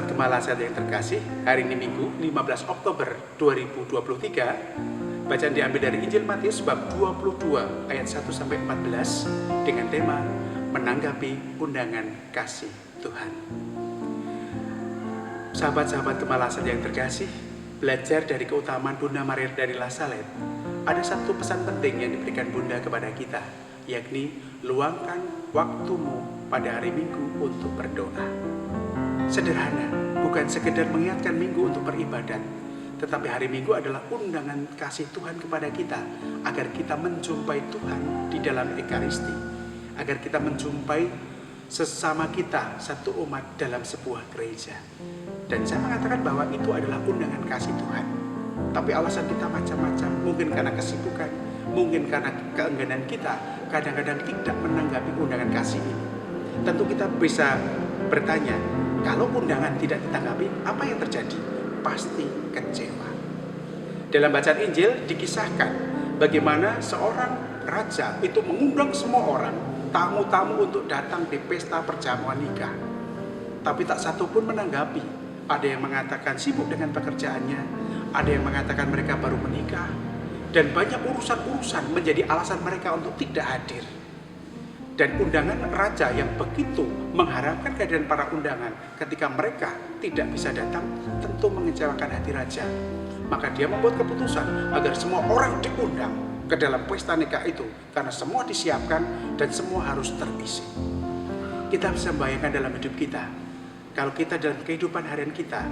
Sahabat Gemala Sehat yang terkasih, hari ini Minggu 15 Oktober 2023, bacaan diambil dari Injil Matius bab 22 ayat 1-14 dengan tema menanggapi undangan kasih Tuhan. Sahabat-sahabat Gemala Sehat yang terkasih, belajar dari keutamaan Bunda Maria dari La Salette, ada satu pesan penting yang diberikan Bunda kepada kita, yakni luangkan waktumu pada hari Minggu untuk berdoa. Sederhana, bukan sekedar mengingatkan Minggu untuk beribadat, tetapi hari Minggu adalah undangan kasih Tuhan kepada kita agar kita menjumpai Tuhan di dalam Ekaristi, agar kita menjumpai sesama kita, satu umat dalam sebuah gereja. Dan saya mengatakan bahwa itu adalah undangan kasih Tuhan. Tapi alasan kita macam-macam, mungkin karena kesibukan, mungkin karena keengganan kita, kadang-kadang tidak menanggapi undangan kasih ini. Tentu kita bisa bertanya, kalau undangan tidak ditanggapi, apa yang terjadi? Pasti kecewa. Dalam bacaan Injil dikisahkan bagaimana seorang raja itu mengundang semua orang, tamu-tamu untuk datang di pesta perjamuan nikah. Tapi tak satu pun menanggapi. Ada yang mengatakan sibuk dengan pekerjaannya, ada yang mengatakan mereka baru menikah, dan banyak urusan-urusan menjadi alasan mereka untuk tidak hadir. Dan undangan raja yang begitu mengharapkan kehadiran para undangan ketika mereka tidak bisa datang tentu mengecewakan hati raja. Maka dia membuat keputusan agar semua orang diundang ke dalam pesta nikah itu karena semua disiapkan dan semua harus terisi. Kita bisa membayangkan dalam hidup kita, kalau kita dalam kehidupan harian kita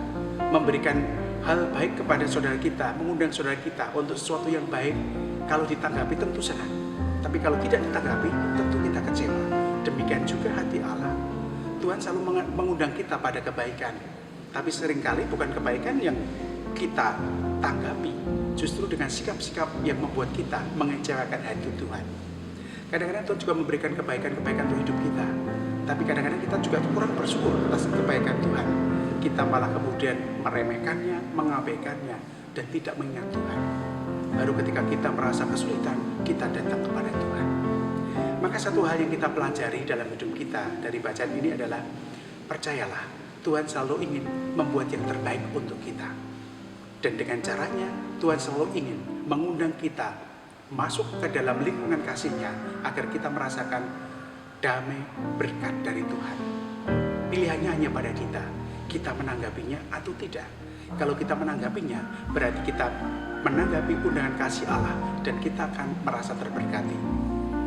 memberikan hal baik kepada saudara kita, mengundang saudara kita untuk sesuatu yang baik, kalau ditanggapi tentu senang. Tapi kalau tidak ditanggapi, tentu kita kecewa. Demikian juga hati Allah. Tuhan selalu mengundang kita pada kebaikan. Tapi seringkali bukan kebaikan yang kita tanggapi. Justru dengan sikap-sikap yang membuat kita mengecewakan hati Tuhan. Kadang-kadang Tuhan juga memberikan kebaikan-kebaikan untuk hidup kita. Tapi kadang-kadang kita juga kurang bersyukur atas kebaikan Tuhan. Kita malah kemudian meremehkannya, mengabaikannya, dan tidak mengingat Tuhan. Baru ketika kita merasa kesulitan, kita datang kepada Tuhan. Maka satu hal yang kita pelajari dalam hidup kita dari bacaan ini adalah, percayalah, Tuhan selalu ingin membuat yang terbaik untuk kita. Dan dengan caranya, Tuhan selalu ingin mengundang kita masuk ke dalam lingkungan kasih-Nya agar kita merasakan damai berkat dari Tuhan. Pilihannya hanya pada kita menanggapinya atau tidak. Kalau kita menanggapinya, berarti kita menanggapi undangan kasih Allah dan kita akan merasa terberkati.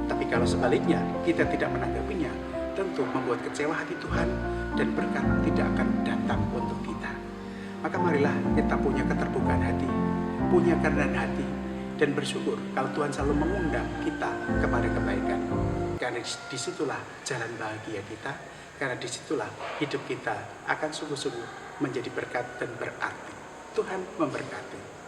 Tapi kalau sebaliknya kita tidak menanggapinya, tentu membuat kecewa hati Tuhan dan berkat tidak akan datang untuk kita. Maka marilah kita punya keterbukaan hati, punya kerendahan hati, dan bersyukur kalau Tuhan selalu mengundang kita kepada kebaikan. Karena disitulah jalan bahagia kita, karena disitulah hidup kita akan sungguh-sungguh menjadi berkat dan berarti. Tuhan memberkati.